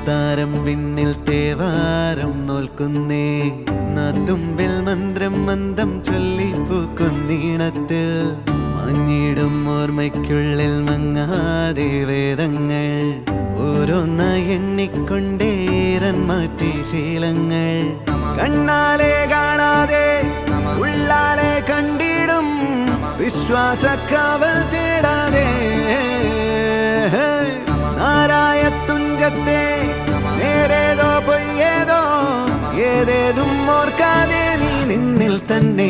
താരം വിണ്ണിൽ തേവാരം നോൽക്കുന്നേ നാത്തുമ്പിൽ മന്ത്രം മന്ദം ചൊല്ലിപ്പൂക്കുന്നീണത്തിൽ മഞ്ഞിടും ഓർമ്മയ്ക്കുള്ളിൽ മങ്ങാതെ വേദങ്ങൾ ഓരോന്നായി എണ്ണിക്കൊണ്ടേരൻ മാറ്റി ശീലങ്ങൾ കണ്ണാലെ കാണാതെ ഉള്ളാലെ കണ്ടിടും വിശ്വാസക്കാവൽ തേടാതെ നാരായ തുഞ്ചത്തെ നേരേതോ പൊയ്യേതോ ഏതേതും ഓർക്കാതെ നീ നിന്നിൽ തന്നെ